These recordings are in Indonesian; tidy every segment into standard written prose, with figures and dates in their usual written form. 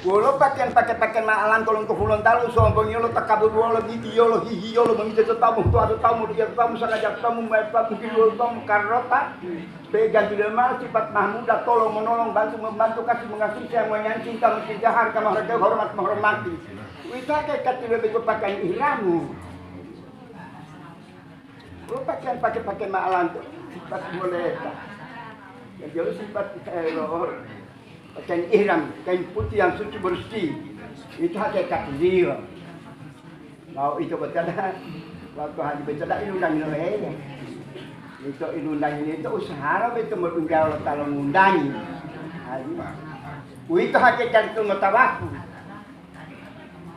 Wolo pakaian maalan tolong tu hulun talu sombong yo lo takabur wolo gitu yo lo hihi yo lo mengitu tamu tu ada tamu dia tamu sangat tamu mai tamu kilo tamu karota pegang di lemah sifat mahmudah tolong menolong bantu membantu kasih mengasihi yang cinta mencintai kamar harga hormat menghormati wita ke katil lebih pakaian ihramu lo pakaian maalan tu sifat boleh ya jadi sifat pakaian ihram, kain putih yang suci bersih, itu hakikat dia. Mau itu betul waktu haji betul dah ilundang ini. Itu ilundang ini itu usaha itu merunggal kalau ngundangi. Itu hakikat itu mutawaku.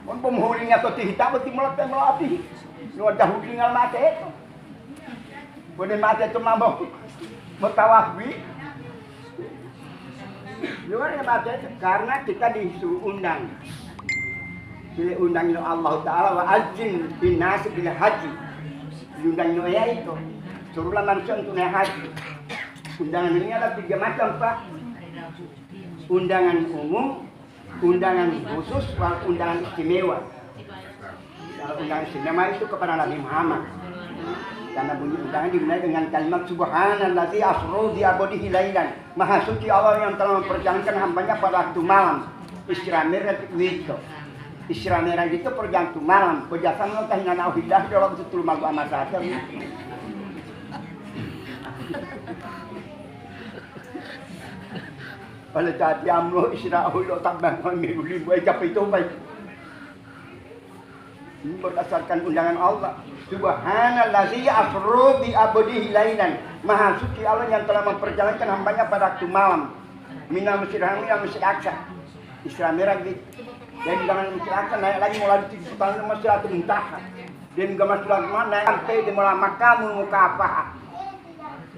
Mun pemhulinya tu hitam betul melatih. Nuan dah tinggal mati itu. Boleh mati itu mampu mutawakwi. Luar mati karena kita disuruh undang. Bila undang Allah Taala wa ajin binas bil haji. Diundang ya itu. Suruhlah manusia untuk naik haji. Undangan ini ada 3 macam Pak. Undangan umum, undangan khusus, dan undangan istimewa. Kalau undangan istimewa itu kepada Nabi Muhammad. Karena bunyi undangan dimulai dengan kalimat subhanallazi asra bi abdihi lailan. Maha suci Allah yang telah memperjalankan hambanya pada waktu malam. Isra Mi'raj itu. Isra Mi'raj itu perjalanan malam. Perjalanan Allah tahina nauhidah dalam betul malu amat saja. Oleh tadi amlo Isra Allah tambah memilih buat itu baik. Ini berdasarkan undangan Allah. Subhanallazi asra bi abdihi lailan. Maha suci Allah yang telah memperjalankan hambanya pada waktu malam. Minal Masjidil Haram ila Masjid Aqsa. Isra Mi'raj gitu. Dan dengan Masjid Aqsa naik lagi mulai di Masjidil Masjidil Muntaha. Dan ke Masjidil Haram naik sampai di mulai Makamul Mukafah.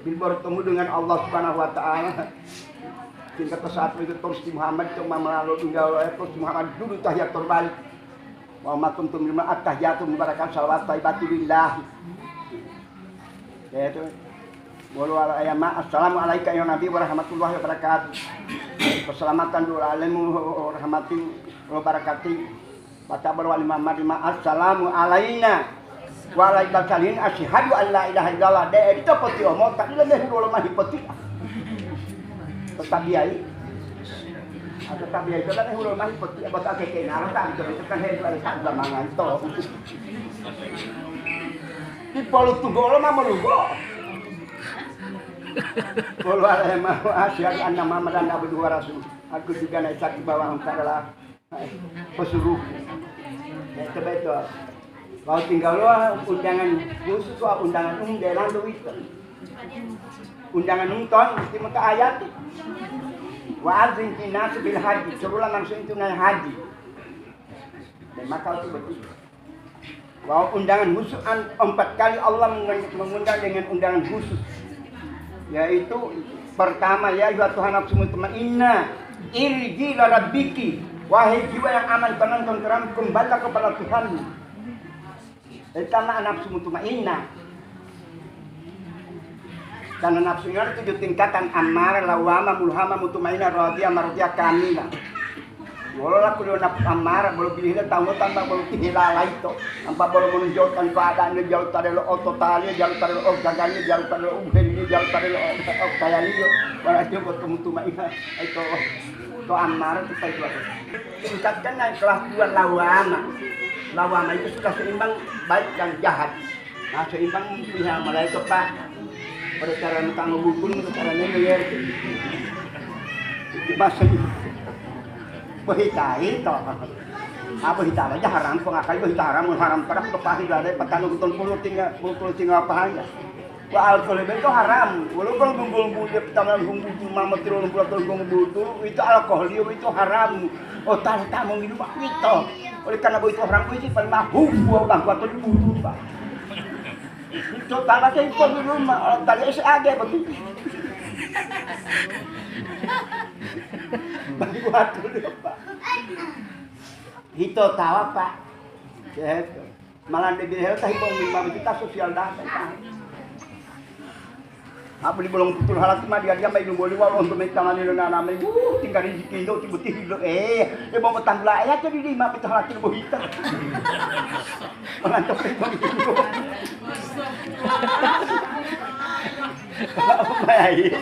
Bila bertemu dengan Allah Subhanahu wa taala. Tingkat saat itu terus di Muhammad cuma melalui tinggal terus Muhammad dulu tahiyat terbalik. Wa ma kuntum lima at-tahiyatu mubarakan salawat thayyibatu lillah. Ya itu. Wala ayama assalamu alayka ya nabi wa rahmatullahi wa barakatuh. Keselamatan dulu alaimu wa rahmati wa barakatuh. Baca berwali Muhammad assalamu alaina wa alaika salin asyhadu an la ilaha illallah. Dari itu poti omong tak lebih dulu mah hipoti. Tetap biaya. Atau tapi itu kan hulu mah putih apa tak kenal kan itu kan hendak tak zamangan to. Di palu tunggu mah melugo. Qul wa asyhadu anna Muhammadan abduhu wa rasul. Aku juga naik sakit bawah adalah pesuruh. Itu betul. Kalau tinggal undangan khusus undangan dalam itu. Undangan nonton mesti muka ayat. Wa azin finas bil haji, suruhlah langsung itu naik haji. Dan maka itu betul. Bahwa undangan khusus 4 kali Allah mengundang dengan undangan khusus. Yaitu pertama ya Tuhan nafsu mutmainnah, irji ila rabbiki, wahai jiwa yang aman penonton keram kembali kepada Tuhanmu. Pertama nafsu mutmainnah. Karena nafsunya ada 7 tingkatan amarah, lawamah, mulhamah, mutmainnah, radiyah, mardiyah, kamilah. Walau aku dia nafsu amarah, belum pilihnya tahu tambah belum hilal itu. Tanpa belum menunjukkan keadaannya jauh tadi lo totalnya, jauh tadi lo gagangnya, jauh tadi lo ubhennya, jauh tadi lo kayanya. Walau dia buat mutmainnah itu amarah itu itu. Tingkatkan naik kelas 2 lawamah. Lawamah itu sudah seimbang baik dan jahat. Nah seimbang pihak malaikat Pak. Pada cara tanggung hukum, caranya ngeyer. Bahasa berhitai toh. Apa hitam aja haram, pengakai berhitam haram pada kepahi dari petanu betul tinggal apa aja. Wa alkohol itu haram. Walaupun bumbu dia pertama bumbu mama tirul bumbu itu alkohol itu haram. Oh tak mau minum itu. Oleh karena itu haram itu paling mahum bang waktu itu Pak. Itu tanah saya pun di rumah, tadi ada betul. Bagi waktu dia Pak. Itu tahu Pak. Malah di bihel tahu pun kita sosial dah. Apa di bolong putul halak mah dia may lumoli wa on tumay tangan nilo na namin. Tinggal di kindo tibuti hilo dia mau petangla ya jadi di mah pitah halak mo hita. Mangantok rin mo kindo. Apa itu?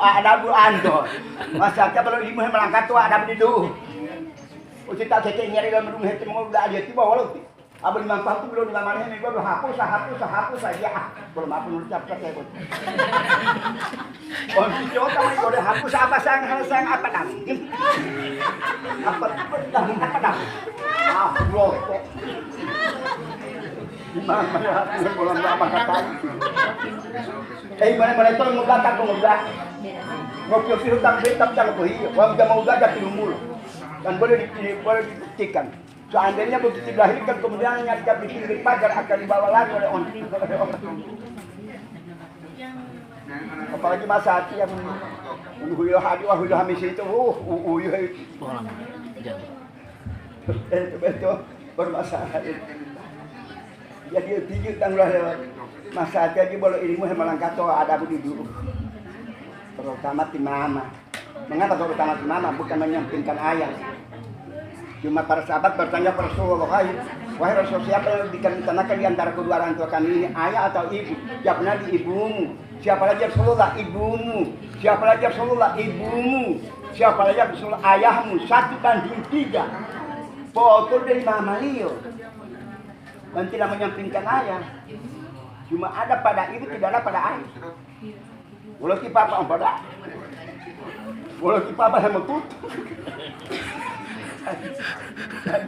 Ada bu ando. Masaknya kalau ibu melangkat tuh ada di dulu. Uci tak cecek nyari dalam rumah itu mau udah dia tiba walau abang mampu tuh belum namanya nih gua hapus saja belum apa ngucap saya bos. Oh itu kamu udah hapus apa sang apa dah? Apa dah? Ah blok. Gimana bolang apa kata? Mana itu ngudak tak ngudak. Ngopi hutang betap jangan tuh iya. Wang jam ngudak jadi lumul. Dan boleh dibuktikan. Seandainya begitu dilahirkan kemudian nyadap di pinggir pagar akan dibawa lagi oleh orang. Apalagi masa hati yang huyuh hadi wah huyuh hamis itu, huyuh itu. Betul bermasalah. Jadi tinggi tanggulah masa hati lagi boleh ilmu yang melangkah ada budi dulu. Terutama di mama. Mengapa terutama di mama bukan menyampingkan ayah. Cuma para sahabat bertanya pada Rasulullah, wahai Rasul, siapa yang dikarenakan di antara kedua orang tua kami ini, ayah atau ibu? Jawabnya di ibumu. Siapa lagi Rasulullah? Ibumu. Siapa lagi Rasulullah? Ibumu. Siapa lagi Rasulullah? Ayahmu. 1:3. Foto dari mama Leo. Dan tidak menyampingkan ayah. Cuma ada pada ibu, tidak ada pada ayah. Walau si papa pada. Walau si papa sama kutu.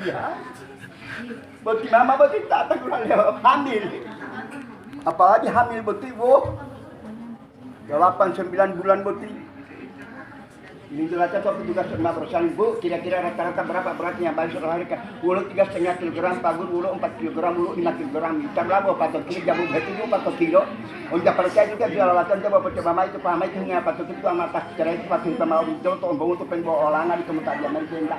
Ya, bagi mama bagi tata kurang hamil, apalagi hamil beti wo, 8-9 bulan beti. Ini jelasnya kalau juga sama perusahaan bu, kira-kira rata-rata berapa beratnya bayi melahirkan? Ulu 3,5 kilogram, pagur ulu 4 kilogram, ulu 5 kilogram. Ditambah apa tuh? Jamu beti itu 4 kilo. Untuk percaya juga jualatan coba percaya itu paham itu ngapa tuh itu amat cerai itu pasti sama itu untuk untuk penbawa olangan di kemudian zaman cinta.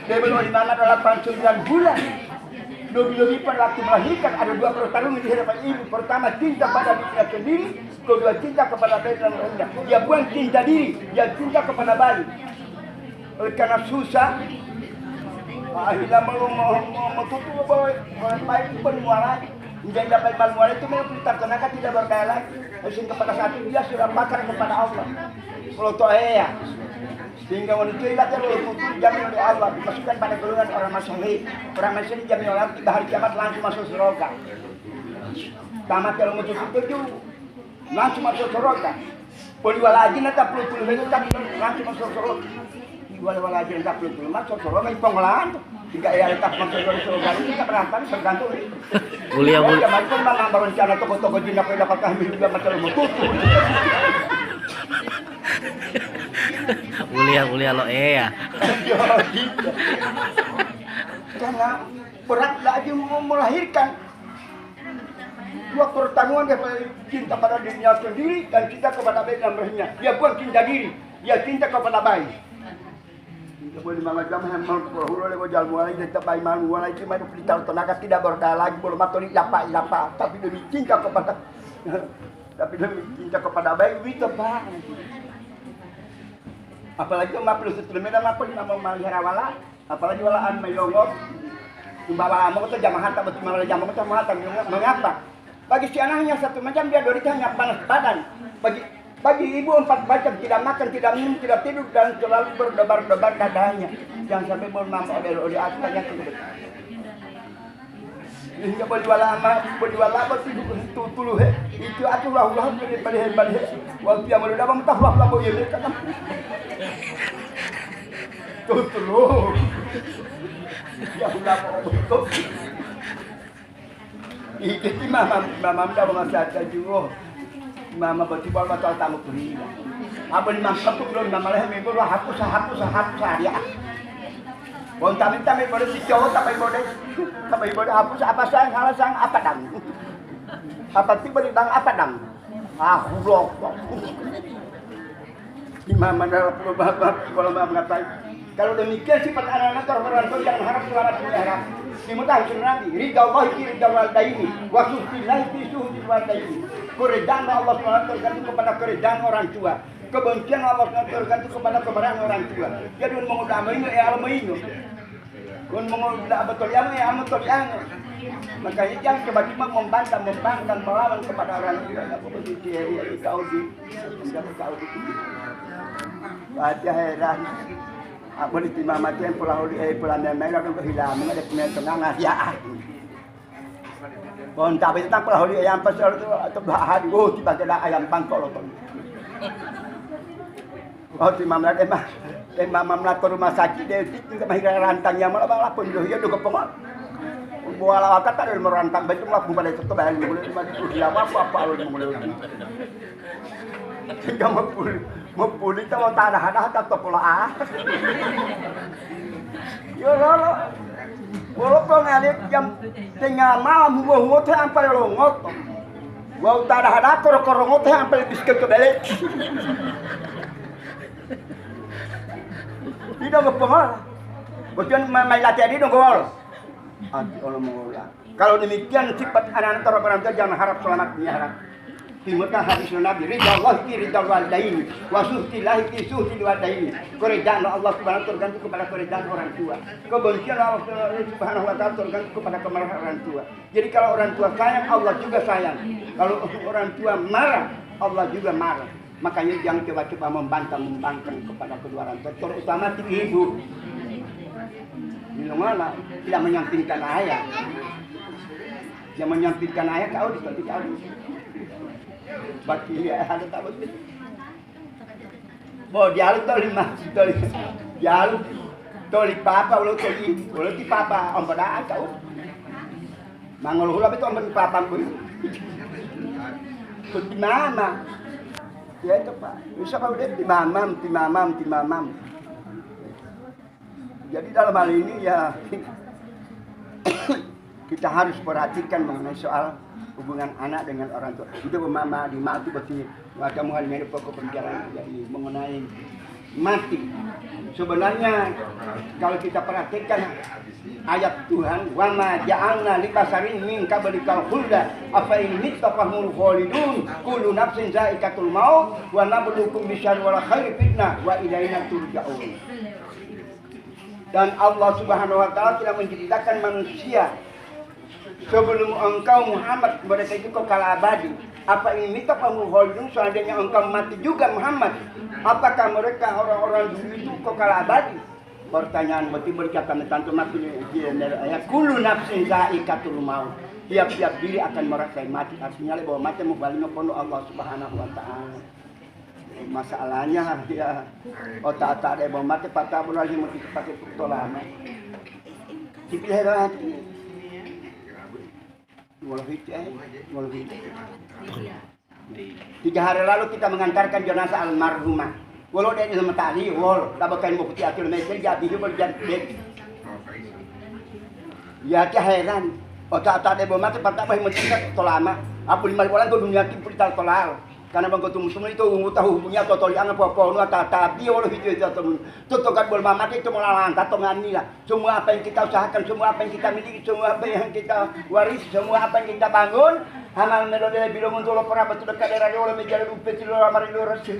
Dia belum dimana dalam 8-9 bulan. Lebih-lebih pada waktu melahirkan ada 2 pertarungan di hadapan ibu. Pertama cinta pada dirinya sendiri, kedua cinta kepada bayi dan bayinya. Dia bukan cinta diri, dia cinta kepada bayi. Oleh karena susah, akhirnya mau tutup bayi itu bermuara. Menjadi dapat bermuara itu memang pelita tenaga tidak berdaya lagi. Sehingga pada saat itu dia sudah pasrah kepada Allah. Kalau to'eya. Sehingga wanita ilatnya oleh putih dijamin oleh Allah, dimasukkan pada golongan orang masyarakat. Orang masyarakat dijamin oleh Allah, 3 hari kiamat langsung masuk surga. Tamat kalau masuk surga langsung masuk surga. Poliwalajin atau puluh itu langsung masuk surga. Poliwalajin atau puluh masuk surga itu pengolahan. Jika ia letak masuk surga itu kita berangkat tergantung. Mulia. Jaman pun memang berencana toko-toko jinak dapat kami juga macam mututu. Mulia lo ya. Karena berat lagi mau melahirkan. 2 pertarungan dia cinta pada dirinya sendiri dan cinta kepada bayi dan bayinya. Dia bukan cinta diri, dia cinta kepada bayi. Kita boleh mengajam yang menghulu oleh wajah mulai kita bayi malu mulai cuma itu pelita tenaga tidak berdaya lagi boleh matoni lapa tapi demi cinta kepada bayi itu pak. Apalagi maplu setelah maplu nama malihara wala, apalagi walaan mayongok, membawa amok itu jamahan tak betul malah jamaah itu mahal mengapa? Bagi si anaknya 1 jam dia dorita hanya panas badan. Bagi ibu 4 jam tidak makan, tidak minum, tidak tidur dan selalu berdebar-debar dadanya. Jangan sampai mama oleh asalnya itu. Hingga berjualan itu tulu itu atulah balik waktu yang muda mentah lah boy ini kan tulu ya udah betul itu mama dah masa juga mama bertiba batal tamu kuliah apa ni mangkap tu belum nama leh minggu lah hapus ya bon kami boleh dicowok tapi boleh hapus apa sang apa dang apa tiba di dang apa dang blok di mana dalam kalau mengatakan kalau demikian sifat anak-anak orang tua jangan harap selamat di akhirat Dimutah sunnah Nabi, ridha Allah fi ridha walidaini, wa suhtillahi fi suhtil walidaini. Keridhaan Allah SWT tergantung kepada keridhaan orang tua. Kebencian Allah SWT tergantung kepada kemarahan orang tua. Jadi mengutamain ya almainu. Mengutamain betul ya betul ya. Makanya jangan tiba-tiba membantah melawan kepada orang tua. Aku begitu ya kau di baca heran. Aku di timah mati yang pulang memang orang kehilangan ada kemudian tenang ya. Kon tapi tentang pulau ayam pasal itu atau bahari tiba kena ayam bangkok loh. Timah mati mamlat ke rumah sakit dia tinggal mahir rantangnya malah pun dia juga pengol. Buah lawak tak ada merantang betul lah pun pada itu bahaya mulai dia apa lalu mulai. Tinggal mempuli tahu tak ada tak pola Yo lolo. Walaupun ada jam tengah malam gua teh sampai longot. Gua tak ada korong teh sampai biskuit ke balik. Tidak ngepengol. Bocon main latihan di dong gol. Allah mengulang. Kalau demikian sifat anak-anak orang tua jangan harap selamat dunia harap. Timutah hadis Nabi ridha Allah fi ridha walidaini wa suhtillahi fi suhtil walidaini. Keridhaan Allah Subhanahu tergantung kepada keridhaan orang tua. Kebencian Allah Subhanahu wa taala tergantung kepada kemarahan orang tua. Jadi kalau orang tua sayang, Allah juga sayang. Kalau orang tua marah, Allah juga marah. Makanya jangan coba-coba membangkang kepada kedua orang tua, terutama ibu. Di mana tidak menyampingkan ayah. Yang menyampingkan ayah kau di kau. Bagi dia ada tak betul. Bo dia lu toli jalu toli papa lu di papa om pada kau. Mangol hula betul om papa pun. Di mama. Ya itu Pak. Bisa Pak udah di mamam. Jadi dalam hal ini ya kita harus perhatikan mengenai soal hubungan anak dengan orang tua. Itu mama di mak itu berarti macam hal ini pokok pembicaraan jadi mengenai mati. Sebenarnya kalau kita perhatikan ayat Tuhan, wa ma ja'alna li basarin min qablikal khulda afa in mittafahul khalidun kullu nafsin za'iqatul maut wa nabluukum bisyarri wal khairi fitnah wa ilaina turja'un. Dan Allah Subhanahu wa taala tidak menciptakan manusia sebelum engkau Muhammad mereka itu kekal abadi. Apa ini mittafahul khalidun seandainya engkau mati juga Muhammad, apakah mereka orang-orang dulu itu kekal abadi? Pertanyaan berarti berkata tentu mati ya kullu nafsin za'iqatul maut. Tiap-tiap diri akan merasai mati. Artinya bahwa mati mau balik pondok Allah Subhanahu wa taala. Masalahnya ya otak-otak ada bahwa mati patah lagi mau dipakai pertolongan. Dipilih hati. Walau 3 hari lalu kita mengantarkan jenazah almarhumah. Walau dia sama tali, tak bakal mau putih atur meja jadi berjadi. Ya dia heran. Otak-otak dia mati patah bah mencetak tolama. Apa 5 bulan tu dunia tim putar tolal. Karena bang ketemu semua itu tahu punya totoli angan apa-apa nu tapi walau itu totokan bola mati itu melawan tato nganilah. Semua apa yang kita usahakan, semua apa yang kita miliki, semua apa yang kita waris, semua apa yang kita bangun, hamal melode bilang untuk lo pernah betul dekat radio lo meja lupa itu lo amari lo rasa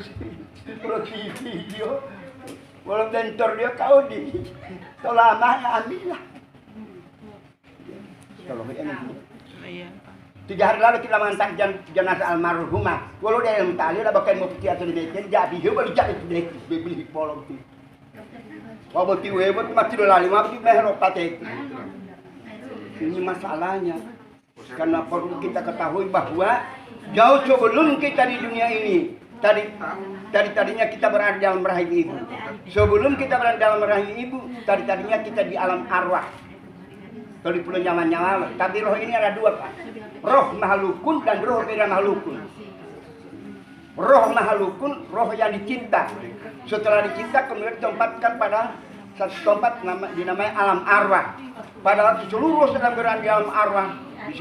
video, walau bentor dia kau di, tolama ambillah. Kalau ini. 3 hari lalu kita mengantar jenazah almarhumah. Walau dia yang tali lah bakal mau pergi atau di meja jadi dia berjak itu dek beli polong tu. Wah betul mati lali mati merok patek. Ini masalahnya. Karena perlu kita ketahui bahwa jauh sebelum kita di dunia ini tadinya kita berada dalam rahim ibu. Sebelum kita berada dalam rahim ibu, tadinya kita di alam arwah. Kalau di pulau nyawa-nyawa, tapi roh ini ada 2 Pak. Roh mahlukun dan roh beda mahlukun. Roh mahlukun, roh yang dicinta. Setelah dicinta kemudian ditempatkan pada satu tempat dinamai alam arwah. Padahal seluruh sedang berada di alam arwah. Di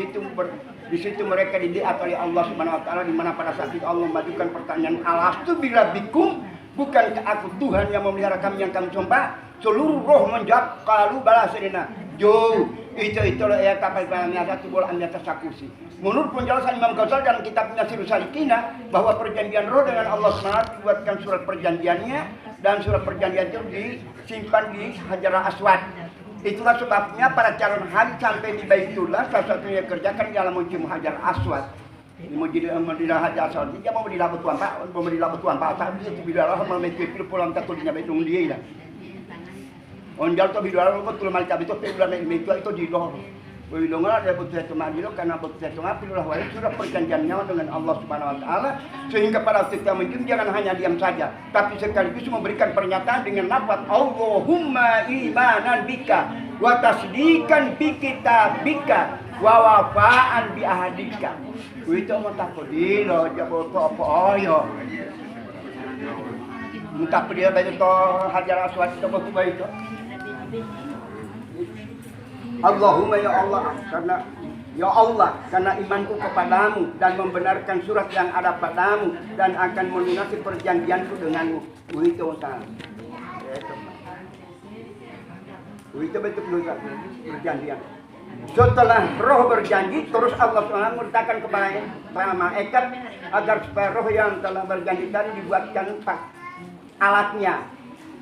situ mereka dididik oleh Allah Subhanahu wa taala, di mana pada saat itu Allah memajukan pertanyaan alastu birabbikum, bukankah aku Tuhan yang memelihara kami yang kami sembah? Seluruh roh menjawab qalu bala sayyidina. jauh. Itu loh ya kapal biasa tu bola ambil atas sakusi. Menurut penjelasan Imam Ghazali dalam kitabnya Sirus Salikina bahwa perjanjian roh dengan Allah SWT dibuatkan surat perjanjiannya dan surat perjanjian itu disimpan di Hajar Aswad. Itulah sebabnya para calon haji sampai di Baitullah salah satunya kerjakan dalam musim Hajar Aswad. Mau di Hajar Aswad dia mau di labutuan Pak, mau di labutuan Pak tapi itu bila Allah mau mencuri pulang katulinya Baitul dia lah. Onjal to bidual ko tulmal tabi to pebulan itu di doh. Bilongan ada betul itu maju karena betul itu ngapilah wali sudah perjanjiannya dengan Allah Subhanahu wa taala sehingga pada kita menjum jangan hanya diam saja tapi sekaligus memberikan pernyataan dengan lafaz Allahumma imanan bika wa tasdiqan bi kitabika wa wafa'an bi ahadika. Itu mah takdilo jabo to apa ayo. Minta dia baca to Hajar Aswad itu betul itu. Allahumma ya Allah karena imanku kepadamu dan membenarkan surat yang ada padamu dan akan melunasi perjanjianku denganmu. Itu utang. Itu betul perjanjian. Setelah roh berjanji terus Allah SWT mengatakan kepada malaikat agar supaya roh yang telah berjanji tadi dibuatkan 4 alatnya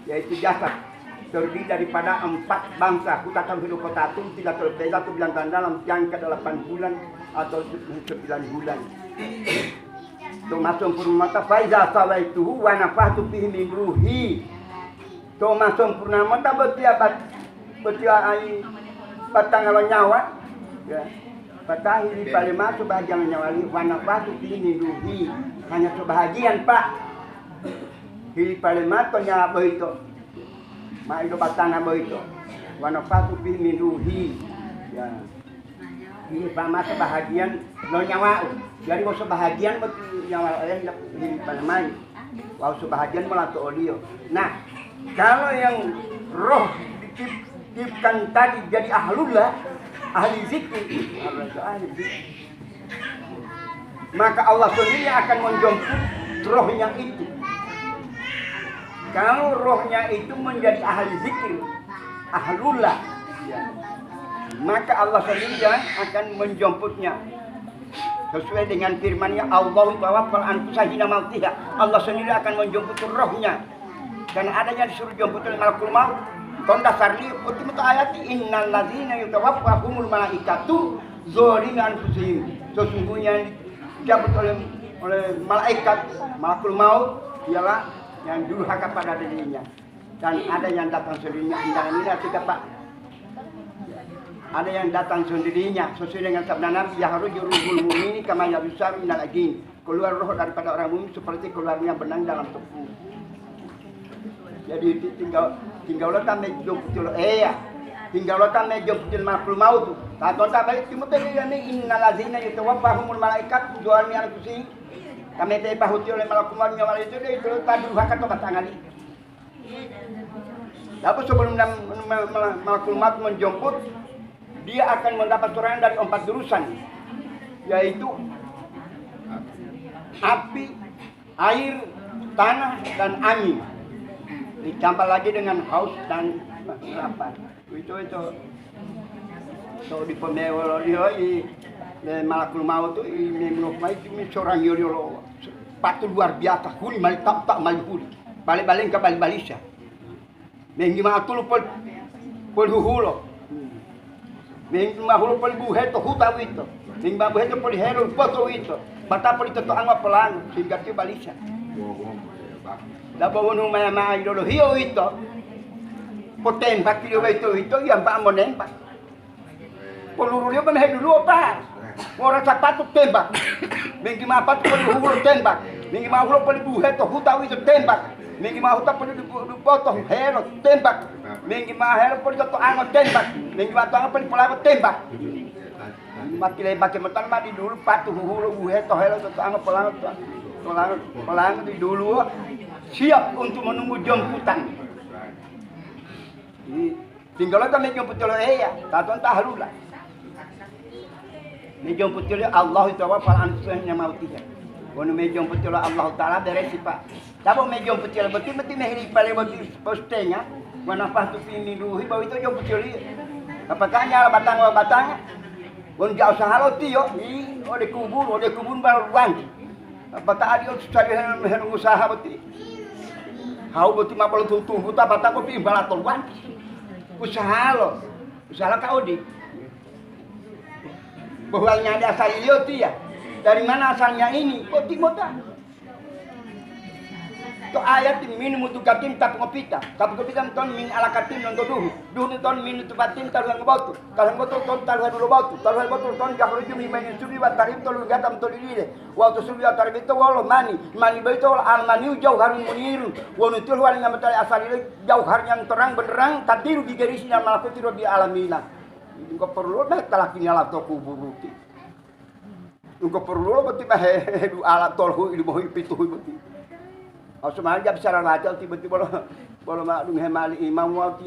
yaitu jasad terdiri daripada 4 bangsa kutakan hidup kotatum tidak berbeza tu bilang dalam jangka 8 bulan atau 9 bulan. Termasuk purnamata faiza sawaituhu wa nafahtu fihi min ruhi. Termasuk purnamata betia ai patangalo nyawa ya. Patahi di palema sebahagian nyawa wa nafahtu fihi min ruhi. Hanya sebahagian Pak. Di palema to nyawa beito. Mak itu batang apa itu? Wanafatu fi min ruhi. Ya. Ini pama sebahagian lo nyawa. Jadi kalau sebahagian betul nyawa di palemai. Kalau sebahagian malah tu olio. Nah, kalau yang roh diciptakan tadi jadi ahlullah, ahli zikir, maka Allah sendiri akan menjemput rohnya itu. Kalau rohnya itu menjadi ahli zikir, ahlullah, ya, maka Allah sendiri akan menjemputnya. Sesuai dengan firman-Nya Allah tawaffal anfusahina mautiha. Allah sendiri akan menjemput rohnya. Karena adanya disuruh jemput oleh malakul maut. Tonda sarli ultimate ayat innal ladzina yutawaffahumul malaikatu zalimi anfusihim. Sesungguhnya dijemput oleh malaikat malakul maut ialah yang durhaka pada dirinya dan ada yang datang sendirinya ini tidak Pak, ada yang datang sendirinya sesuai dengan sabda Nabi yakhruju ruhul mu'mini kama yabsar minal ajin, keluar roh daripada orang mukmin seperti keluarnya benang dalam tepung. Jadi tinggal letak mejo betul tinggal letak mejo betul makhluk maut tu tak balik timut ini innal ladzina yatawaffahumul malaikat jual yang pusing kami teh pahuti oleh malakuman nyawa itu dia itu tadi hakat obat tangan. Lalu sebelum malakumat menjemput, dia akan mendapat serangan dari 4 jurusan, yaitu api, air, tanah, dan angin. Ditambah lagi dengan haus dan lapar. Itu di pemewah dia malakul maut tu ini menofai cuma seorang yolo patu luar biasa huli mali tak mali huli balik-balik ke balik-balisya mengi matul pol hulo mengi mahulo pol buhe to huta wito mengi buhe to pol hero poto wito bata pol to angwa pelang sehingga ke balisya dapat wonu maya idolo hiyo wito poten bakilio wito yang ba moneng pak peluru dia kan dulu apa orang sapatu tembak mingi mapat pelu hulo tembak mingi mahulo pelu buhe to hutawi to tembak mingi mahuta pelu dipoto hero tembak mingi mahero pelu to ango tembak mingi matang pelu pelago tembak mati lebak ke matan mati dulu patu hulo buhe to hero to ango pelang di dulu siap untuk menunggu jemputan. Tinggal kita menjemput oleh ya, tak tahlullah. Menjemput oleh Allah itu apa fal anfusahnya mautiha. Kono menjemput oleh Allah Taala beres Pak. Tapi menjemput oleh betul-betul mehri pale betul postenya, manafah tu fi min ruhi bahwa itu jemput oleh Apakah nyala batang. Pun jauh sahalo tiyo, ode kubur baru wanti. Apakah adio cari hen usaha beti. Hau beti mapal tutuh buta batang kopi balatol wanti. Usaha kau di. Bahwalnya ada asal iyo tiya. Dari mana asalnya ini? Kok timota? To ayat min mutukatim tap ngopita. Tap ngopita ton min alakatim non duhu. Duhu ton min tupatim taruhan ngobautu. Taruhan ngobautu ton taruhan dulu bautu. Taruhan bautu ton jahruju min main subi wa tarif tolu gatam tolile. Wa to subi wa tarif to walo mani. Mani baito al mani jauh harun munirun. Wa nutul wal ngamatali asal jauh har yang terang benderang tadiru di garis yang malakuti rabbi alamina. Engko perlu mek talaki nyala to kuburuti. Engko perlu beti mah du alat tolhu ibu bohi pituh beti. Asal aja bicara ngacal tiba-tiba kalau mak dung hemali imam wati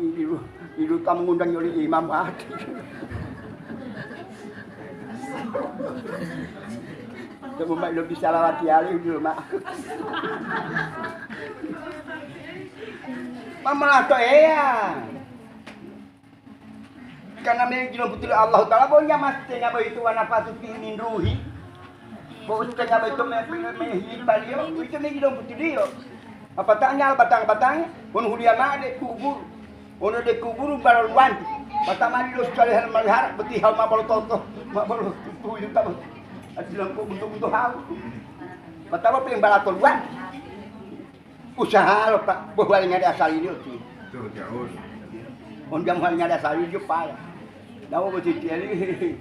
ilu kamu ngundang oleh imam ati. Kamu mak lu bisa lawati ali dulu mak. Mama lato ya. Karena menjadi betul Allah Taala boleh mesti ngapa itu wana pasuki minruhi. Bos kanya itu menghibaliyo itu menjadi betul dia. Apa tanya batang-batang pun hudia made kubur. Ono de kubur baru wanti. Batang mari lu sekali hal melihat beti hal mabal toto. Mabal tu tak. Adilang ko untuk hal. Batang apa yang balaton wanti. Usaha lo Pak, bahwa ada asal ini tu. Jauh. On jam hal ada asal ini payah. Daw betul ini.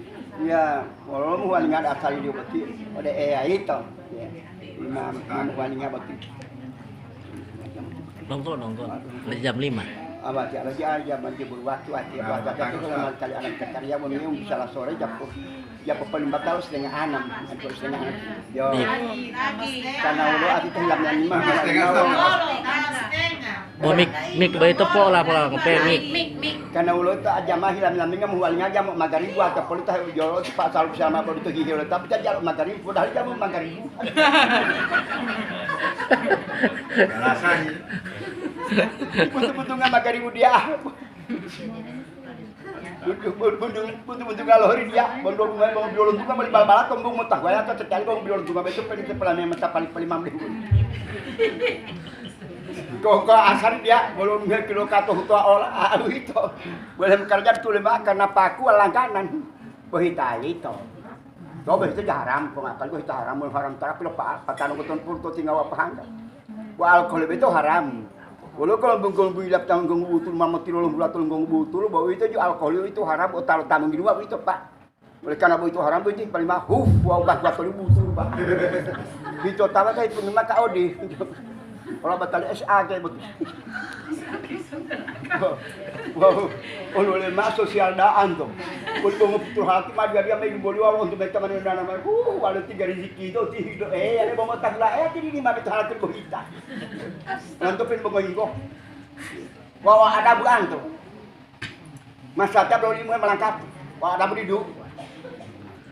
Ya, kalau mau ada asal ini betul. Ada itu. Ya. Imam walinya betul. Nongkrong. Jam 5. Apa lagi aja mandi berwaktu aja buat itu kalau kali anak karya memang bisa sore jam paling batal setengah 6 atau setengah 6. Yo. Karena udah ati tengah yang 5. Mik bae tepo lah pola ngope mik. Karena ulo itu aja mah hilang ngam hualnya jam magrib atau polita jolo Pak Salub sama kalau itu gigi tapi jam magrib padahal jam magrib. Rasanya. Betul-betul nggak magrib dia. Betul ngalori dia. Bondong biolog juga balik bal-balat tombong mutah. Waya atau sekali bong biolog juga besok pengen sepelan yang mata paling 5 Kok asal dia belum kilo kato tua olah itu. Boleh kerja tu lembak karena paku langganan. Bahita itu. Kau itu haram, pengakan kau itu haram, haram tapi lupa patano keton purto tinggal apa hanga. Wa alkohol itu haram. Walau kalau bengkol bilap tanggung butul mama tilolong bulatul gong butul bahwa itu juga alkohol itu haram otal tamu di dua itu Pak. Oleh karena itu haram itu paling mah buah batul butul Pak. Itu tawa saya pun maka odi. Kalau batal SA kayak betul. Wow, oleh mas sosial daan tuh. Untuk betul hati mah dia main boleh awal untuk mereka mana nama. Ada 3 rezeki itu hidup. Ada bawa taklah. Ini di mana hati berita. Nantupin bengong. Wow, ada bukan tuh. Masanya belum lima melangkap. Wow, ada beridu.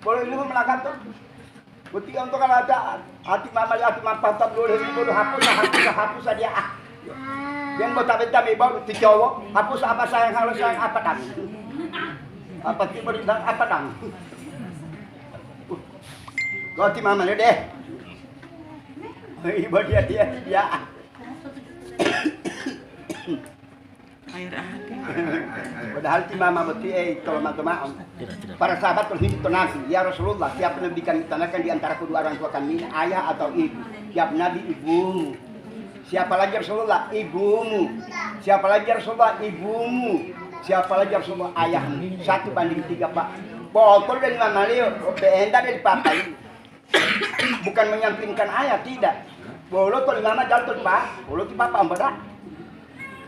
Boleh lima melangkap tuh. Ketika untuk kalau ada hati mama patah dulu hapus saja yang buat beta baru di Jawa hapus apa sayang apa dang apa tipe dang apa dang hati mama deh ibu dia air ada. Padahal ti mama beti kalau maaf. Para sahabat terhidup Nabi, ya Rasulullah, siapa Nabi kan ditanakan di antara kedua orang tua kami, ayah atau ibu. Siapa Nabi ibumu. Siapa lagi Rasulullah? Ibumu. Siapa lagi Rasulullah? Ibumu. Siapa lagi Rasulullah? Ayahmu. 1:3 Pak. Botol dari mama Leo, beenda dari papa ini. Bukan menyampingkan ayah, tidak. Bolo to mama jatuh Pak. Bolo ti papa ambara.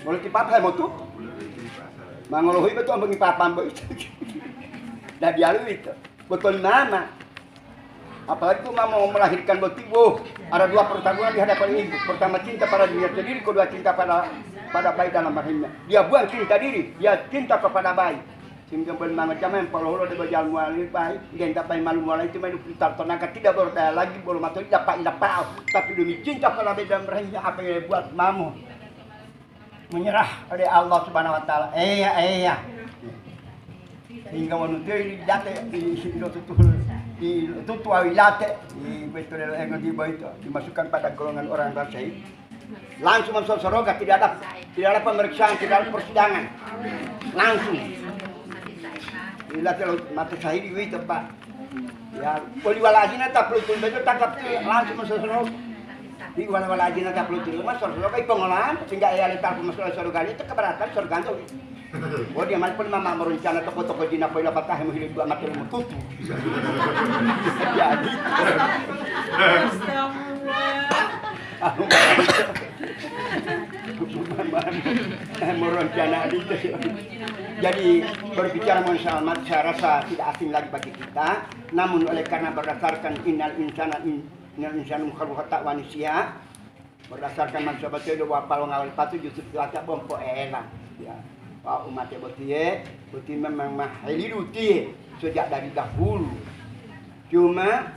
Bolo ti papa mau tuh. Mangolohi betul ambil papa ambil itu. Dah dialu itu. Betul mama. Apalagi tuh mama mau melahirkan betul. Ada 2 pertarungan di hadapan ibu. Pertama cinta pada dirinya sendiri, kedua cinta pada bayi dalam rahimnya. Dia buang cinta diri, dia cinta kepada bayi. Sehingga bermana jaman kalau dia berjalan mulai bayi, dia tak bayi malu mulai itu main putar tenaga tidak berdaya lagi belum atau dapat tapi demi cinta pada bayi dalam rahimnya apa yang buat mama menyerah oleh Allah Subhanahu Wa Taala. hingga menuntut date tutu awilate betul yang itu dimasukkan pada golongan orang syahid. Langsung masuk surga, tidak ada pemeriksaan, tidak ada persidangan, langsung. Bila mata syahid itu Pak, ya boleh walajina tak perlu tunda itu tangkap langsung masuk surga. Di walajina tak perlu tunda masuk surga itu pengolahan sehingga ia letak masuk surga itu keberatan surga itu. Oh dia malah pun mama merencana toko-toko jina pola patah menghidup dua mati ilmu tutu. Jadi. Merencana itu. Jadi berbicara masalah mat saya rasa tidak asing lagi bagi kita. Namun oleh karena berdasarkan innal insana mukhalaqat manusia berdasarkan manusia betul bahwa palong awal patu justru cuaca bompo elang. Ya. Pak umat betul memang mahali ruti sejak dari dahulu. Cuma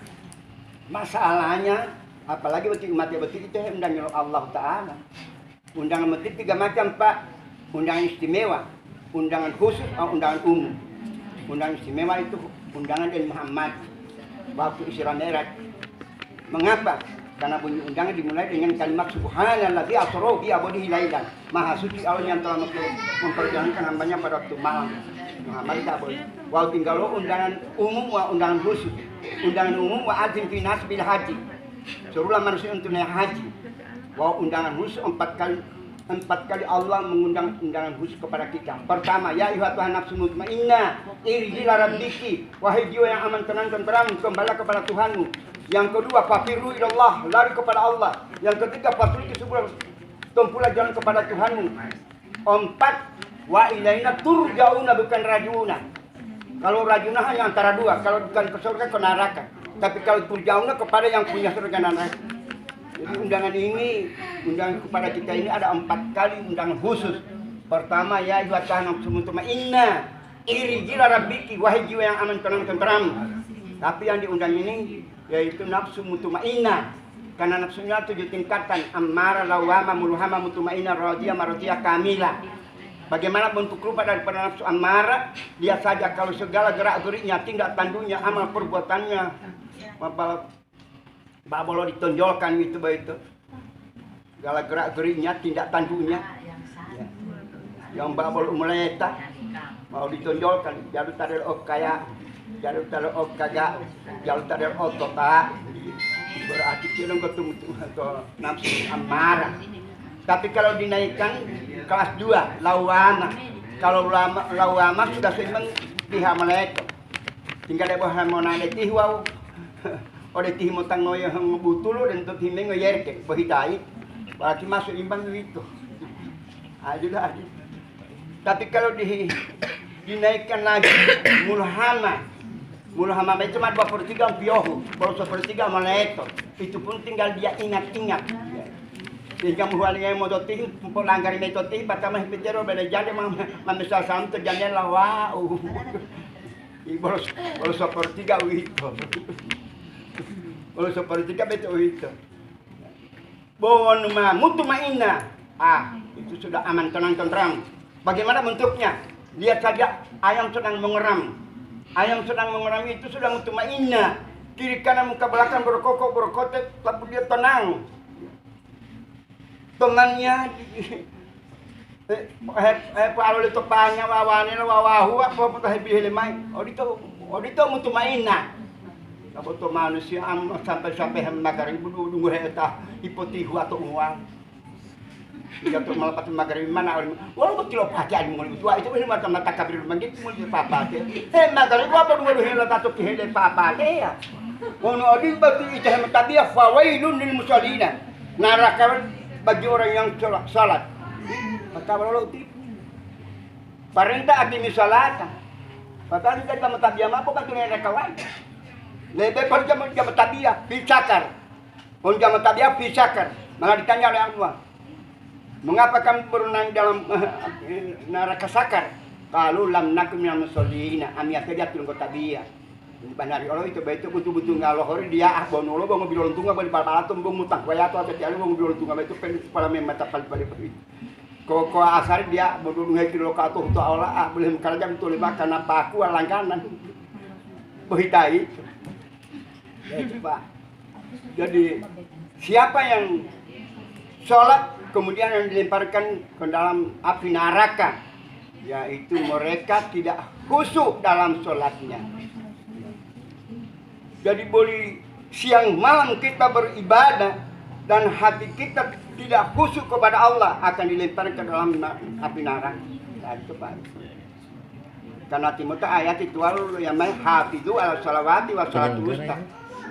masalahnya apalagi betul umat betul itu undangan Allah Taala. Undangan betul 3 macam Pak. Undangan istimewa, undangan khusus, atau undangan umum. Undangan istimewa itu undangan dari Muhammad waktu Isra Mi'raj. Mengapa? Karena bunyi undangan dimulai dengan kalimat subhanallazi asra bi abdihi lailan. Maha suci Allah yang telah memperjalankan hambanya pada waktu malam. Muhammad tak boleh. Wal tinggal undangan umum wa undangan khusus. Undangan umum wa azim fi nas bil haji. Suruhlah manusia untuk naik haji. Wa undangan khusus 4 kali Allah mengundang undangan khusus kepada kita. Pertama, ya ayyuhan nafsul mutmainnah, irji ila rabbiki, wahai jiwa yang aman tenang tenteram, kembalilah kepada Tuhanmu. Yang kedua, fafiru ilallah, lari kepada Allah. Yang ketiga, fasulki subul, tempuhlah jalan kepada Tuhanmu. 4, wa ilaina turja'una bukan rajuna. Kalau rajuna hanya antara 2, kalau bukan ke surga ke neraka. Tapi kalau turja'una kepada yang punya surga dan neraka. Jadi undangan ini, undangan kepada kita ini ada 4 kali undangan khusus. Pertama, ya ayyuhan nafsul mutmainnah, irji ila rabbiki, wahai jiwa yang aman tenang tenteram. Tapi yang diundang ini yaitu nafsu mutmainnah. Karena nafsunya 7 tingkatan, ammara, lawama, mulhama, mutmainnah, radiyah, maradiyah, kamilah. Bagaimana bentuk rupa daripada nafsu ammara? Dia saja kalau segala gerak-geriknya, tindak tanduknya, amal perbuatannya, boleh ditonjolkan itu. Segala gerak-geriknya, tindak tanduknya, yang boleh meletak, mau ditonjolkan. Jalur tadel ok kaya, jalur tadel ok kagak, jalur tadel ok tota. Berarti kita ketemu atau nafsu amarah. Tapi kalau dinaikkan kelas 2, lawama. Kalau lawama sudah seimbang pihak meletak. Tinggal dia bawa monade tihwau. Ode tih motang noya hang butulo dan tot himeng ngoyerke bahitai. Berarti masuk imbang itu. Adulah. Tapi kalau dinaikkan lagi mulhama itu cuma 2/3 piohu, baru 1/3 meletot. Itu pun tinggal dia ingat-ingat. Sehingga muhalnya modoti pelanggar metode pertama hipitero bela jadi mamesal sam terjadi lawa. Baru 1/3 itu. Baru 1/3 betul itu. Bon mutmainnah. Itu sudah aman tenang tentram. Bagaimana bentuknya? Lihat saja ayam sedang mengeram. Ayam sedang mengeram itu sudah mutmainnah. Kiri kanan muka belakang berkokok berkotek, tapi dia tenang. Temannya kalau itu panya wawane wawahu apa patah bihilemai. Odito mutmainnah. Kalau tu manusia sampai magarib dulu heta hipotihu atau uang. Dia tu melepas magarib mana orang. Walau betul pakai mau itu mata kabir mangit mau papa ke. Magarib apa dulu hela tato kihele papa ke ya. Ono odin bagi itu tabiah fawailun lil musallina. Neraka bagi orang yang salat. Maka kalau itu perintah aqimi salata. Padahal kita tabiah apa kan neraka wae. Lebih pada jam tabiah pisakar. Pun jam tabiah pisakar. Malah ditanya oleh Allah, mengapa kamu berenang dalam neraka sakar? Kalau lam nakum minal musallina, amia saja turun ke tabiah. Banari Allah itu betul betul ngalohori dia bonolo bongo bilon tunga bali palatum bong mutang waya to ate tialu bong bilon tunga betul pen kepala memata pali itu. Ko asar dia bodulungai kilo katuh tu Allah boleh kerja betul lima karena paku langganan. Behitai. Ya Pak. Jadi siapa yang sholat kemudian yang dilemparkan ke dalam api neraka, yaitu mereka tidak khusyuk dalam sholatnya. Jadi boleh siang malam kita beribadah dan hati kita tidak khusyuk kepada Allah akan dilemparkan ke dalam api neraka. Nah, itu Pak. Karena timur ayat itu yang main hafizu ala salawati wa salatul wusta.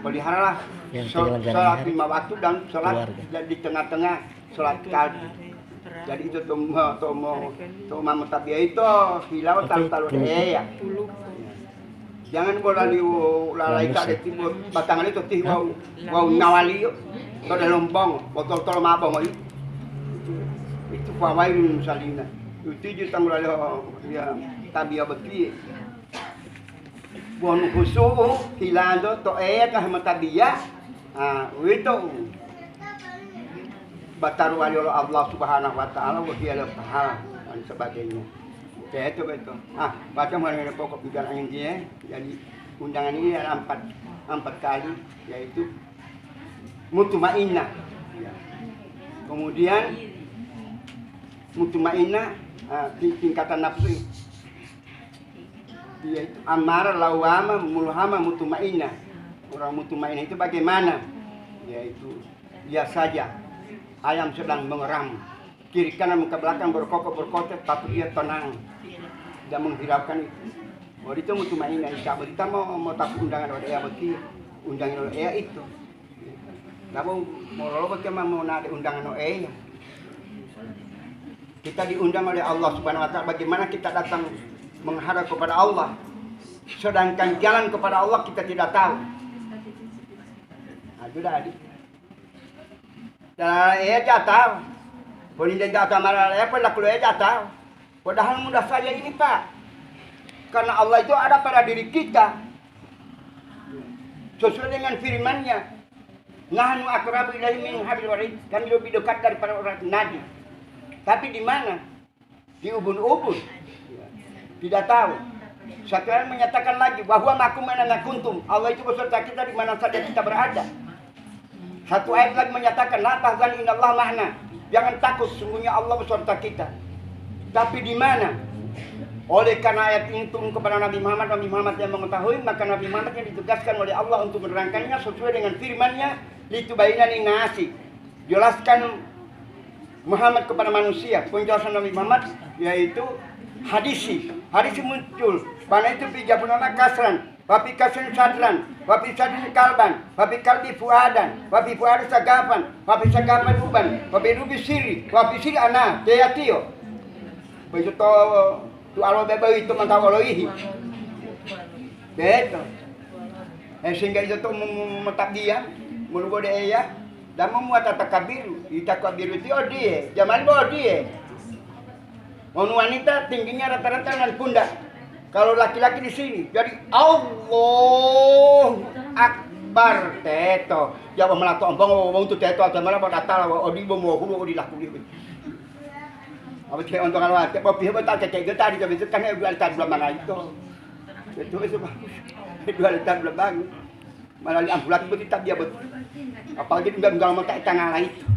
Peliharalah sholat 5 waktu dan sholat di tengah-tengah sholat kalbi. Jadi itu toma mutabia itu hilau talu ya. Jangan bola liu lalai tak timur batangan itu tih wau ngawali to de lombong botol tol mabong itu fawailun salina. Itu ju tanggal ya tabia beki. Bon khusu hilando to kah matabia. Itu batar wali Allah Subhanahu wa taala wa hiya al-fahal dan sebagainya. Ya itu betul. Baca mengenai pokok bicaraan dia. Jadi undangan ini ada 4 kali, yaitu mutmainnah. Ya. Kemudian mutmainnah tingkatan nafsu. Yaitu amara, lawama, mulhama, mutmainnah. Orang mutmainnah itu bagaimana? Yaitu biasa saja. Ayam sedang mengeram, kiri kanan muka belakang berkokok tapi dia tenang. Tidak menghiraukan itu. Oh itu mutmainnah. Kalau kita mau tak undangan oleh beki, undangan oleh itu. Kalau mau beki mau ada undangan oleh. Kita diundang oleh Allah Subhanahu wa taala. Bagaimana kita datang menghadap kepada Allah, sedangkan jalan kepada Allah kita tidak tahu. Sudah adik. Dan jatah. Boleh dia jatah marah pada keluar jatah. Padahal mudah saja ini Pak. Karena Allah itu ada pada diri kita. Sesuai dengan firman-Nya. Nahnu aqrabu ilaihi min hablil warid. Kami lebih dekat daripada orang Nabi. Tapi di mana? Di ubun-ubun. Tidak tahu. Sekarang menyatakan lagi bahwa makum mana kuntum. Allah itu beserta kita di mana saja kita berada. Satu ayat lagi menyatakan la tahzan innallaha ma'ana. Jangan takut, sungguhnya Allah beserta kita. Tapi di mana? Oleh karena ayat ini turun kepada Nabi Muhammad yang mengetahui, maka Nabi Muhammad yang ditugaskan oleh Allah untuk menerangkannya sesuai dengan firman-Nya, litubayyana linnasi. Jelaskan Muhammad kepada manusia. Penjelasan Nabi Muhammad yaitu hadisi. Hadisi muncul. Pada itu bijabunana kasran, wafi kasran sadran, wafi sadran kalban, wafi kalbi fuadan, wafi fuadan sagafan, wafi sagafan uban, wafi rubi siri, wafi siri ana, teyatio. Begitu tu alo bebe itu mantawaloihi. Betul. Sehingga itu metak dia, mulubode ya, dan memuat takabiru. Takabiru itu dia, zaman dia. Wanita tingginya rata-rata dengan pundak. Kalau laki-laki di sini, jadi Allah Akbar teto. Jawab melato ompong tu teto atau malah pada tala odi bomo hulu odi laku. Apa cek untuk kalau ada, tapi betul cek tadi tapi itu kan dua altar belakang itu. Itu bagus. Dua altar belakang. Malah ambulan itu tak dia betul. Apalagi enggak mau tak tengah lah itu.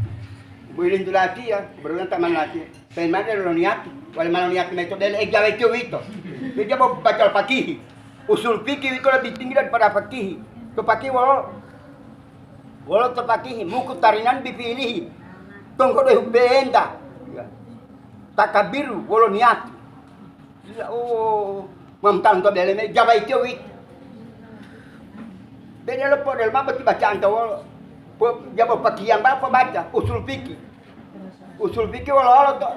Boleh itu lagi ya, berulang taman lagi. Pengen ada niat, wala malah niat itu dari ejawa itu. Dia mau baca fakih. Usul fikih itu lebih tinggi daripada fakih. Itu fakih walau terfakih muku tarinan bipilih. Tunggu deh benda. Takabiru walau niat. Oh, mamtang to dalam ejawa itu. Beda lepo dalam apa bacaan tu. Jawab fakih yang apa baca? Usul fikih. Usul fikih walau tu.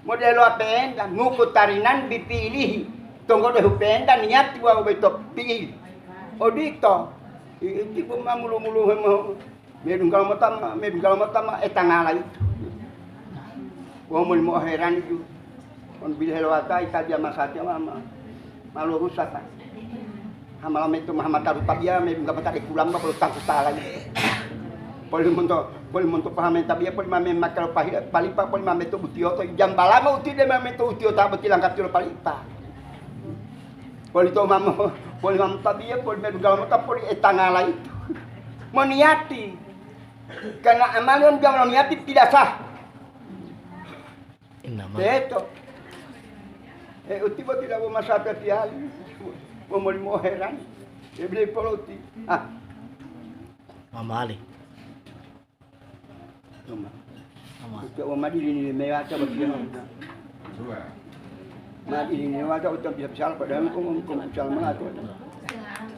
Modelo apenda, muku tarinan bipilih. Tunggu deh upenda niat gua betul pilih. Odito, itu pun mulu-mulu medung kalau mata etangala itu. Gua mau heran itu. On bilhelwata ita dia masatnya mama. Malu rusak. Hamalam itu Muhammad taruh tabia medung enggak pakai kulam enggak perlu tangkut salah. Poli monto paham tabiya poli mame makal palipa poli mame to butio to jambala mo uti de mame to utio ta beti langkat tilo palipa. Poli to mamo poli mam tabiya poli medugal mo ta poli etangala itu. Meniati. Karena amal yang jangan niati tidak sah. Itu. Uti bo tidak mau masyarakat tiali. Mau heran. Ya beli poloti. Mama Ali. Mama. Uti madi ini mewah coba dia. Madi ini mewah coba bisa besar padahal kau besar mengatur.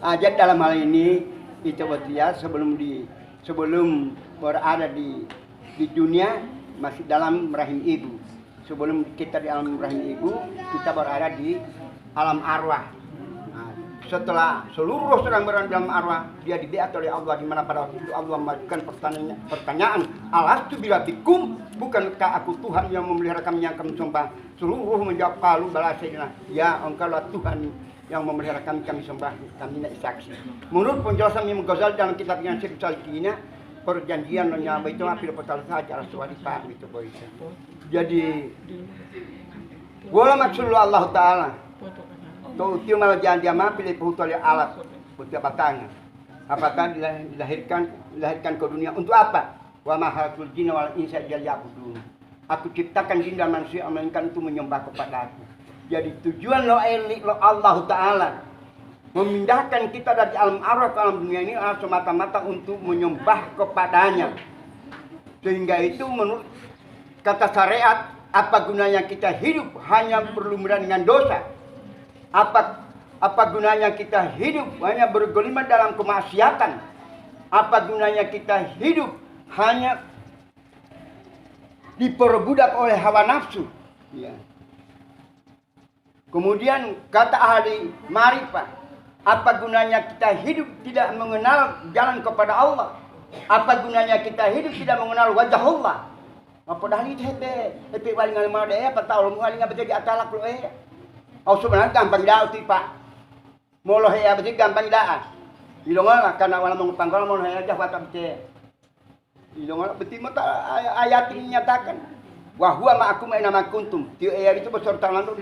Ajat dalam hal ini itu buat dia sebelum berada di dunia masih dalam rahim ibu. Sebelum kita di alam rahim ibu, kita berada di alam arwah. Nah, setelah seluruh sedang berada dalam arwah, dia dibiat oleh Allah di mana pada waktu itu Allah mengajukan pertanyaan, alastu birabbikum, bukankah aku Tuhan yang memelihara kami yang kami sembah? Seluruh menjawab qalu bala sayyidina, ya engkaulah Tuhan yang memelihara kami sembah, kami nak saksi. Menurut penjelasan Imam Ghazali dalam kitab yang Syekh Salikina, perjanjian nanya itu apil petal saja rasuali pak itu boy. Jadi wala maksud Allah taala. Tu tiu malah janji ama pilih putu oleh alat putu batang. Apakah dilahirkan ke dunia untuk apa? Wa ma khalaqul jinna wal insa illa liya'budun. Aku ciptakan jin dan manusia melainkan untuk menyembah kepada Aku. Jadi tujuan lo Allah taala memindahkan kita dari alam arwah ke alam dunia ini adalah semata-mata untuk menyembah kepadanya. Sehingga itu menurut kata syariat, apa gunanya kita hidup hanya berlumuran dengan dosa? Apa gunanya kita hidup hanya bergelimang dalam kemaksiatan? Apa gunanya kita hidup hanya diperbudak oleh hawa nafsu? Ya. Kemudian kata ahli marifat, apa gunanya kita hidup tidak mengenal jalan kepada Allah? Apa gunanya kita hidup tidak mengenal wajah Allah? Apa dah ni hepe wali ngal ma deh apa tahu lu ngal ngabete di atalak lu Au sebenarnya gampang dah uti pak. Moloh ya beti gampang dah. Ilongal karena wala mengpanggal mon hanya aja wata bete. Ilongal beti mata ayat ini nyatakan. Wa huwa ma'akum aina ma kuntum. Tio ayat itu beserta lantu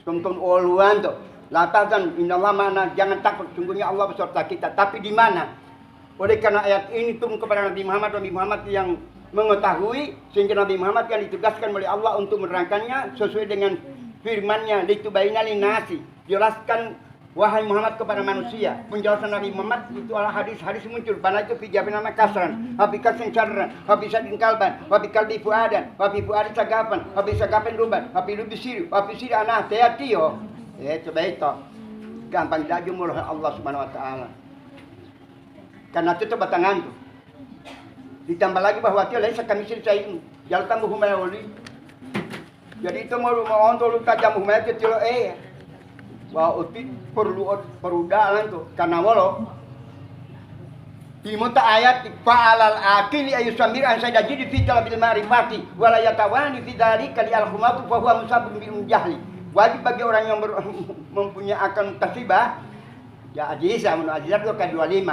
tonton oluan tu. Latakan innallaha ma'ana, jangan takut sungguhnya Allah beserta kita. Tapi di mana? Oleh karena ayat ini turun kepada Nabi Muhammad yang mengetahui sehingga Nabi Muhammad yang ditugaskan oleh Allah untuk menerangkannya sesuai dengan firman-Nya litubayyina linnasi. Jelaskan wahai Muhammad kepada manusia. Penjelasan Nabi Muhammad itu adalah hadis-hadis muncul. Bana itu fijabina kasran, habi kasin syarran, habi sadin kalban, habi kalbi fuadan, habi fuadi sagapan, habi sagapan ruban, habi lubi siri, habi siri anah teatio. Coba itu gampang daju oleh Allah Subhanahu wa taala. Karena itu batangan tuh. Ditambah lagi bahwa dia lain sekamisil sayin. Jalan tambah humayoli. Jadi itu mau untuk lu tajam humayat itu lo Wah uti perlu dalan tuh. Karena walo. Di muta ayat fa'alal akili ayusamir an saya jadi fital bil ma'rifati wala yatawani fi dzalika li al-humatu fa huwa musabun bil jahli. Wajib bagi orang yang mempunyai akal tasibah ya ajisa mun ajisa itu ke 25.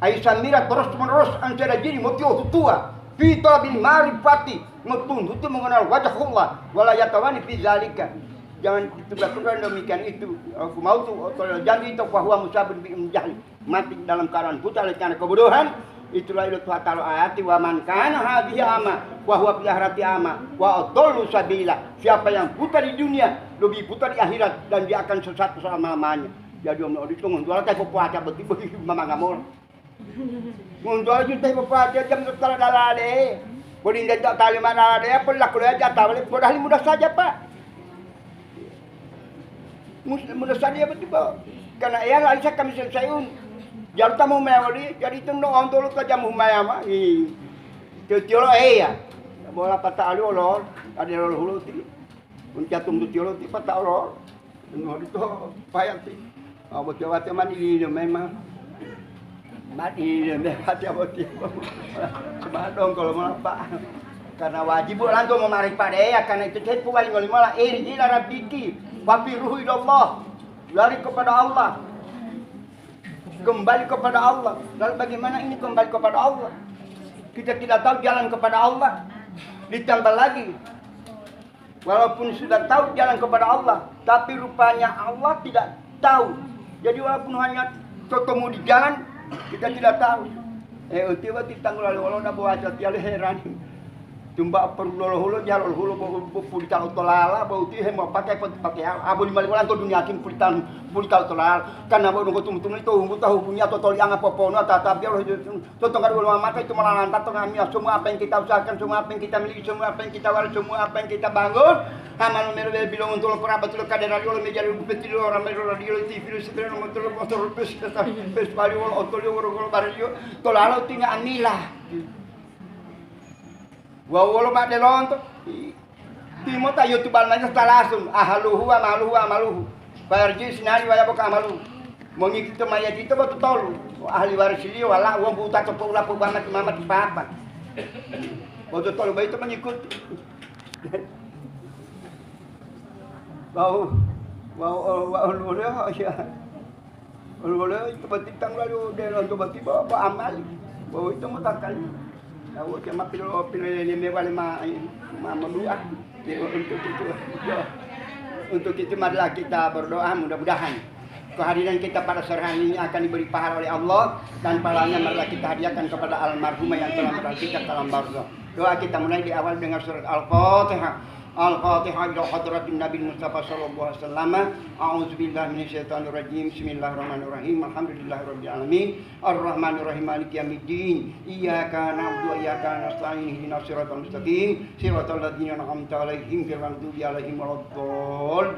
Ayusamira terus menerus antara jadi mutio tua fita bil marifati ngetun itu mengenal wajah Allah wala yatawani fi zalika. Jangan ditunda-tunda demikian itu. Aku mau tuh kalau janji itu bahwa musabun bi jahli mati dalam keadaan buta oleh karena kebodohan. Itulah ilu ta'ala ayati wa man kana hadhihi ama wa huwa fil akhirati ama wa adallu sabila. Siapa yang buta di dunia lebih buta di akhirat dan dia akan sesat selama-lamanya. Jadi om itu ngundual teh puasa beti mama ngamul. Ngundual ju teh puasa jam setelah dalade. Boleh tidak tali mana ada pun laku aja tahu boleh mudah saja Pak. Mudah saja betul Pak. Karena ia lain kami selesaiun. Jalu tamu mewali, jadi itu no orang tolu kerja mumayama. Tiolo ya. Bola patah alu olor, ada olor hulu ti. Uncatum tu tiolo ti patah olor. No itu payah ti. Abo coba teman ini memang. Mati lewat ya boti. Cuma dong kalau mau Pak. Karena wajib orang tu memarifat ya, karena itu saya wali ngolimala irji la rabbiki wa fi ruhi Allah. Lari kepada Allah. kembali kepada Allah. Lalu bagaimana ini kembali kepada Allah? Kita tidak tahu jalan kepada Allah. Ditambah lagi, walaupun sudah tahu jalan kepada Allah, tapi rupanya Allah tidak tahu. Jadi walaupun hanya ketemu di jalan, kita tidak tahu. Tiba-tiba tanggal lalu Allah dah bawa tiada heran. Tumba perlu hulu jalur hulu pulita utolala bau ti hemo pakai abu di mali walan to dunia kin pulita utolala karena bau nunggu tum itu hunggu tahu punya totol yang apa pono tata biar to tonggar wala mata itu malantar tengah semua apa yang kita usahakan, semua apa yang kita miliki, semua apa yang kita waris, semua apa yang kita bangun amal mero bilang untuk perabat lo kadar lo meja lo betul orang mero radio TV sebenarnya motor pes bali wala otol wala bario tolala tinga anilah. Wawolo mak delon tu, timo tayo tu balmanya setalasun, amaluhu. Bayarji sinari waya boka amalu. Mongi kita maya kita betul tolu, ahli waris dia wala uang buta tepuk lapu banget mamat papa. Betul tolu bayi itu mengikut. Bau ya. Oleh itu betul tanggal lalu delon tu betul bawa amal. Bau itu mutakal. Tahu cuma pilih ini wali dua untuk itu marilah kita berdoa mudah-mudahan kehadiran kita pada sore hari ini akan diberi pahala oleh Allah dan pahalanya marilah kita hadiahkan kepada almarhumah yang telah berangkat dalam barzah. Doa kita mulai di awal dengan surat Al-Fatihah. Al-Fatihah ila hadratin Nabi Mustafa sallallahu alaihi wasallam. A'udzubillahi minasyaitonir rajim. Bismillahirrahmanirrahim. Alhamdulillahirabbil alamin. Arrahmanirrahim. Maliki yaumiddin. Iyyaka na'budu wa iyyaka nasta'in. Ihdinas siratal mustaqim. Siratal ladzina an'amta 'alaihim ghairil maghdubi 'alaihim waladdallin.